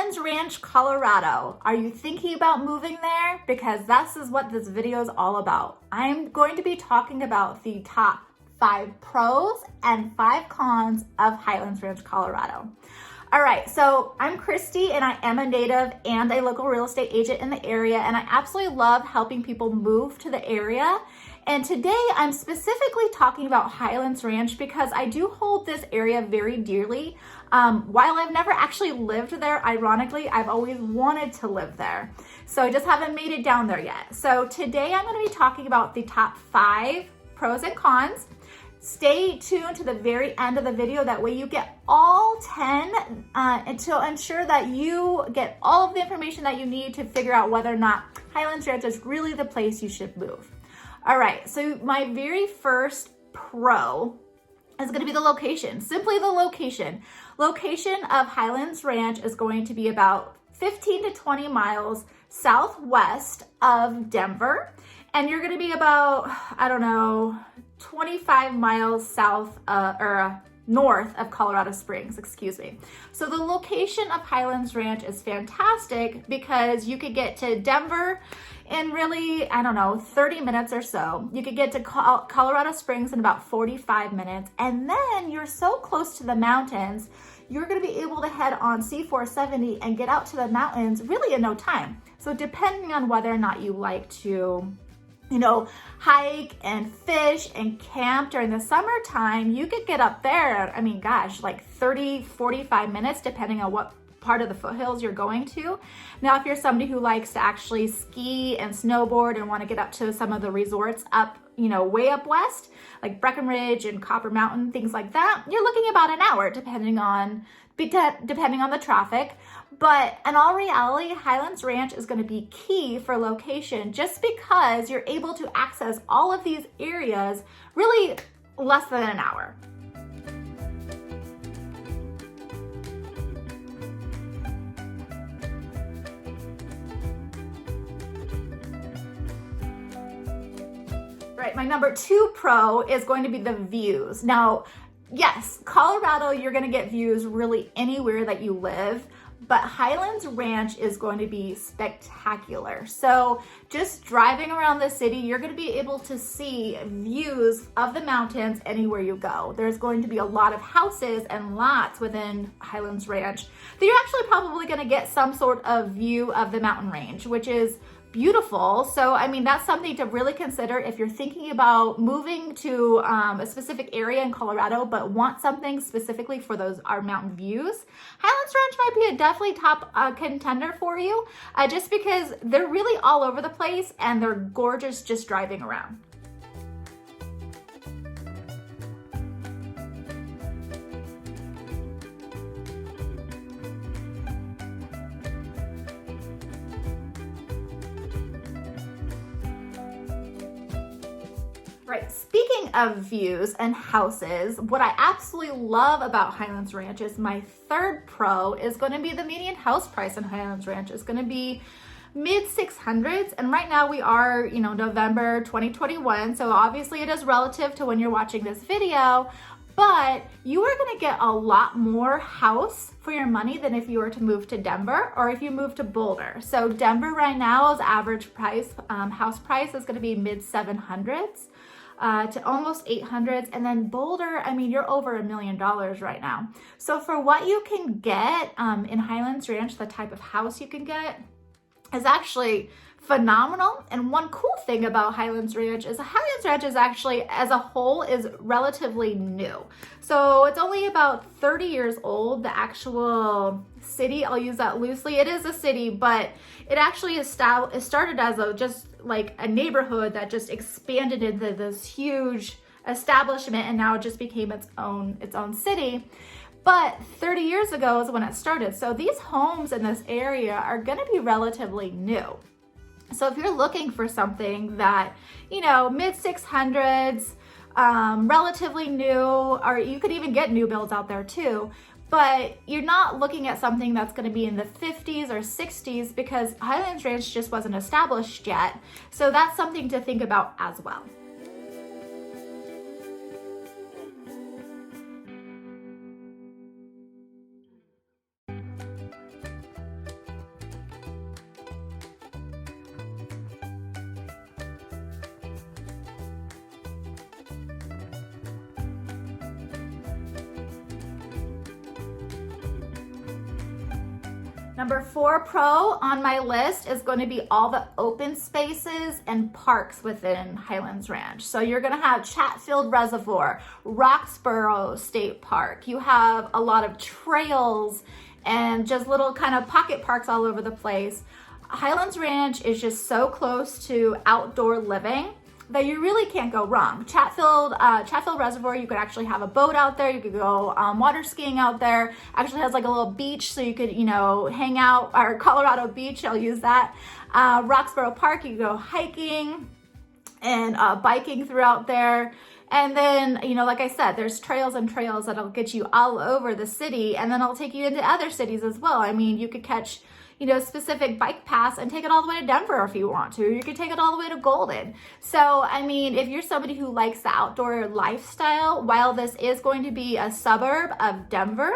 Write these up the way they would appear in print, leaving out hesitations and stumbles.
Highlands Ranch, Colorado. Are you thinking about moving there? Because this is what this video is all about. I'm going to be talking about the top 5 pros and 5 cons of Highlands Ranch, Colorado. All right, so I'm Christy and I am a native and a local real estate agent in the area, and I absolutely love helping people move to the area. And today I'm specifically talking about Highlands Ranch because I do hold this area very dearly. While I've never actually lived there, ironically, I've always wanted to live there. So I just haven't made it down there yet. So today I'm going to be talking about the top 5 pros and cons. Stay tuned to the very end of the video. That way you get all 10 to ensure that you get all of the information that you need to figure out whether or not Highlands Ranch is really the place you should move. All right, so my very first pro is going to be the location. Simply the location. Location of Highlands Ranch is going to be about 15 to 20 miles southwest of Denver. And you're going to be about, 25 miles north of Colorado Springs, excuse me. So the location of Highlands Ranch is fantastic because you could get to Denver in really, 30 minutes or so. You could get to Colorado Springs in about 45 minutes. And then you're so close to the mountains, you're gonna be able to head on C470 and get out to the mountains really in no time. So depending on whether or not you like to hike and fish and camp during the summertime, you could get up there, like 30, 45 minutes, depending on what part of the foothills you're going to. Now, if you're somebody who likes to actually ski and snowboard and want to get up to some of the resorts up, way up west, like Breckenridge and Copper Mountain, things like that, you're looking about an hour, depending on the traffic. But in all reality, Highlands Ranch is going to be key for location just because you're able to access all of these areas really less than an hour. Right, my number 2 pro is going to be the views. Now, yes, Colorado, you're going to get views really anywhere that you live, but Highlands Ranch is going to be spectacular. So just driving around the city, you're going to be able to see views of the mountains anywhere you go. There's going to be a lot of houses and lots within Highlands Ranch that you're actually probably going to get some sort of view of the mountain range, which is beautiful. So, that's something to really consider if you're thinking about moving to a specific area in Colorado, but want something specifically for those mountain views. Highlands Ranch might be a definitely top contender for you, just because they're really all over the place and they're gorgeous just driving around. Right, speaking of views and houses, what I absolutely love about Highlands Ranch is my 3rd pro is going to be the median house price in Highlands Ranch is going to be mid 600s. And right now we are, November 2021. So obviously it is relative to when you're watching this video, but you are going to get a lot more house for your money than if you were to move to Denver or if you move to Boulder. So Denver right now's average price, house price is going to be mid 700s. To almost 800s, and then Boulder, you're over $1 million right now. So for what you can get in Highlands Ranch, the type of house you can get is actually phenomenal. And one cool thing about Highlands Ranch is actually, as a whole, is relatively new. So it's only about 30 years old. The actual city, I'll use that loosely. It is a city, but it actually started as just like a neighborhood that just expanded into this huge establishment, and now it just became its own city. But 30 years ago is when it started. So these homes in this area are going to be relatively new. So if you're looking for something that, mid 600s, relatively new, or you could even get new builds out there too, but you're not looking at something that's going to be in the 50s or 60s because Highlands Ranch just wasn't established yet. So that's something to think about as well. Number 4 pro on my list is going to be all the open spaces and parks within Highlands Ranch. So you're going to have Chatfield Reservoir, Roxborough State Park. You have a lot of trails and just little kind of pocket parks all over the place. Highlands Ranch is just so close to outdoor living that you really can't go wrong. Chatfield Reservoir, you could actually have a boat out there. You could go water skiing out there. Actually has like a little beach, so you could, hang out, or Colorado Beach, I'll use that. Roxborough Park, you could go hiking and biking throughout there. And then, like I said, there's trails and trails that'll get you all over the city, and then I'll take you into other cities as well. I mean, you could catch specific bike paths and take it all the way to Denver if you want to. You could take it all the way to Golden. So, I mean, if you're somebody who likes the outdoor lifestyle, while this is going to be a suburb of Denver,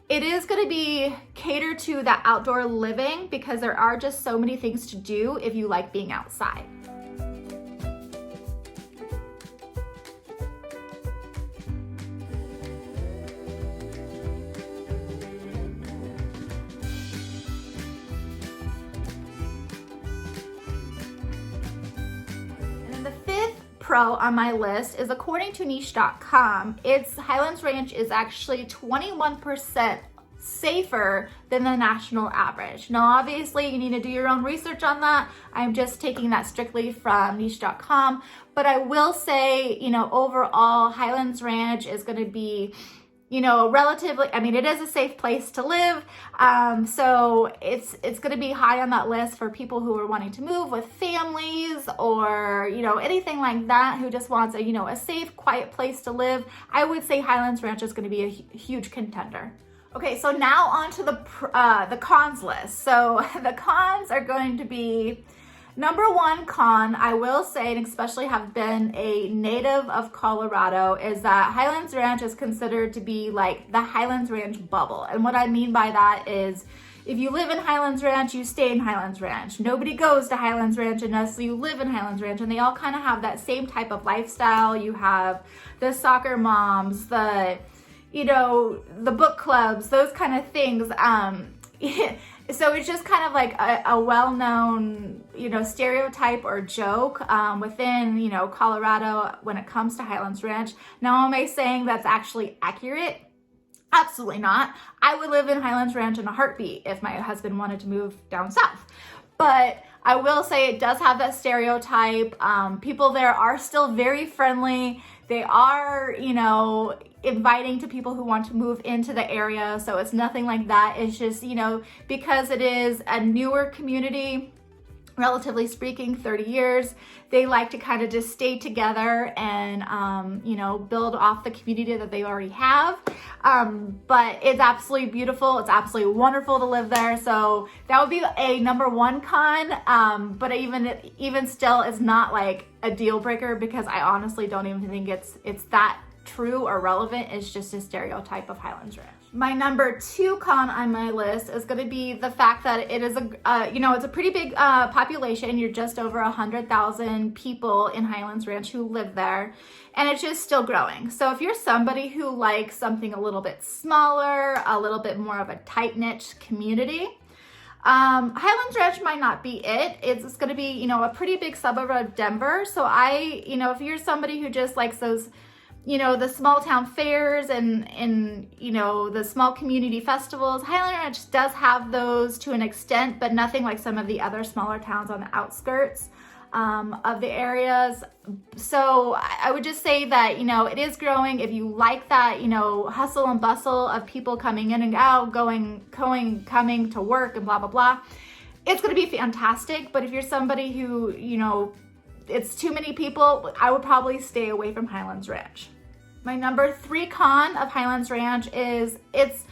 it is going to be catered to that outdoor living because there are just so many things to do if you like being outside. Pro on my list is, according to niche.com, Highlands Ranch is actually 21% safer than the national average. Now, obviously, you need to do your own research on that. I'm just taking that strictly from niche.com, but I will say, overall, Highlands Ranch is going to be relatively, it is a safe place to live. So it's going to be high on that list for people who are wanting to move with families or, anything like that, who just wants a safe, quiet place to live. I would say Highlands Ranch is going to be a huge contender. Okay, so now on to the cons list. So the cons are going to be, number 1 con, I will say, and especially have been a native of Colorado, is that Highlands Ranch is considered to be like the Highlands Ranch bubble. And what I mean by that is, if you live in Highlands Ranch, you stay in Highlands Ranch. Nobody goes to Highlands Ranch unless you live in Highlands Ranch, and they all kind of have that same type of lifestyle. You have the soccer moms, the book clubs, those kind of things. So it's just kind of like a well-known, stereotype or joke within, Colorado when it comes to Highlands Ranch. Now, am I saying that's actually accurate? Absolutely not. I would live in Highlands Ranch in a heartbeat if my husband wanted to move down south. But I will say it does have that stereotype. People there are still very friendly. They are, inviting to people who want to move into the area. So it's nothing like that. It's just, because it is a newer community, relatively speaking, 30 years, they like to kind of just stay together and, build off the community that they already have. But it's absolutely beautiful. It's absolutely wonderful to live there. So that would be a number 1 con. But even still, it's not like a deal breaker, because I honestly don't even think it's that true or relevant. It's just a stereotype of Highlands Ranch. My number 2 con on my list is going to be the fact that it is it's a pretty big population. You're just over 100,000 people in Highlands Ranch who live there, and it's just still growing. So if you're somebody who likes something a little bit smaller, a little bit more of a tight-knit community, Highlands Ranch might not be it. It's going to be, a pretty big suburb of Denver. So if you're somebody who just likes those, the small town fairs and the small community festivals, Highlands Ranch does have those to an extent, but nothing like some of the other smaller towns on the outskirts of the areas. So I would just say that, it is growing. If you like that, hustle and bustle of people coming in and out, coming to work and blah, blah, blah, it's going to be fantastic. But if you're somebody who, it's too many people, I would probably stay away from Highlands Ranch. My number 3 con of Highlands Ranch is it's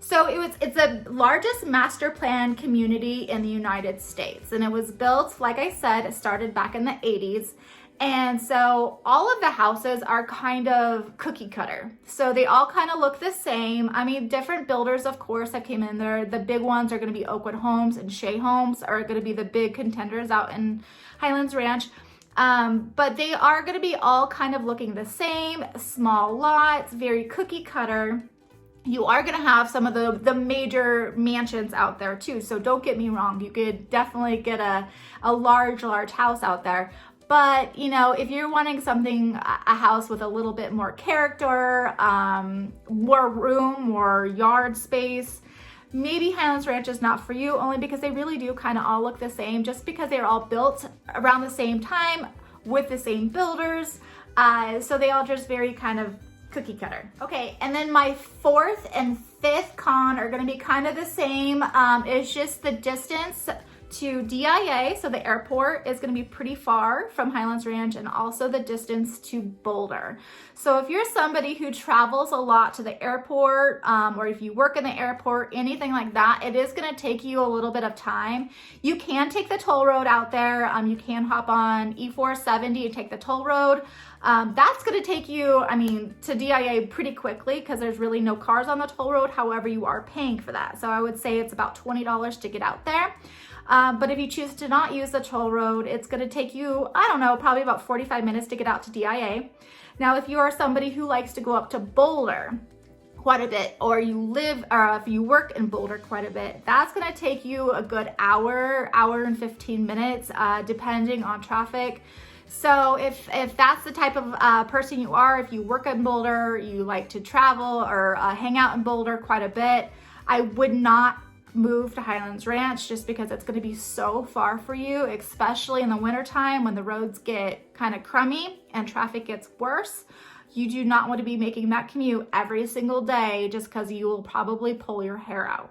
the largest master plan community in the United States. And it was built, like I said, it started back in the 80s. And so all of the houses are kind of cookie cutter. So they all kind of look the same. Different builders, of course, that came in there. The big ones are going to be Oakwood Homes and Shea Homes are going to be the big contenders out in Highlands Ranch. But they are going to be all kind of looking the same, small lots, very cookie cutter. You are going to have some of the major mansions out there too. So don't get me wrong. You could definitely get a large house out there. But, you know, if you're wanting something, a house with a little bit more character, more room, more yard space, maybe Highlands Ranch is not for you, only because they really do kind of all look the same, just because they're all built around the same time with the same builders. So they all just very kind of cookie cutter. Okay, and then my fourth and fifth con are going to be kind of the same. It's just the distance to DIA, so the airport is going to be pretty far from Highlands Ranch, and also the distance to Boulder. So if you're somebody who travels a lot to the airport, or if you work in the airport, anything like that, it is going to take you a little bit of time. You can take the toll road out there. You can hop on E470 and take the toll road. That's going to take you, I mean, to DIA pretty quickly, because there's really no cars on the toll road. However, you are paying for that. So I would say it's about $20 to get out there. But if you choose to not use the toll road, it's going to take you, I don't know, probably about 45 minutes to get out to DIA. Now, if you are somebody who likes to go up to Boulder quite a bit, or you live, or if you work in Boulder quite a bit, that's going to take you a good hour and 15 minutes, depending on traffic. So if that's the type of person you are, if you work in Boulder, you like to travel or hang out in Boulder quite a bit, I would not move to Highlands Ranch, just because it's going to be so far for you, especially in the wintertime when the roads get kind of crummy and traffic gets worse. You do not want to be making that commute every single day, just because you will probably pull your hair out.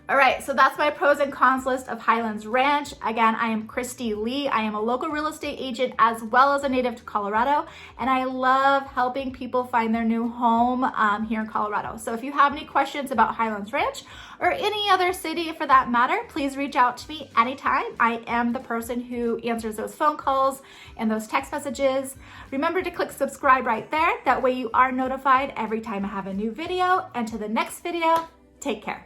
All right, so that's my pros and cons list of Highlands Ranch. Again, I am Christy Lee. I am a local real estate agent as well as a native to Colorado, and I love helping people find their new home here in Colorado. So if you have any questions about Highlands Ranch or any other city for that matter, please reach out to me anytime. I am the person who answers those phone calls and those text messages. Remember to click subscribe right there. That way you are notified every time I have a new video. And to the next video, take care.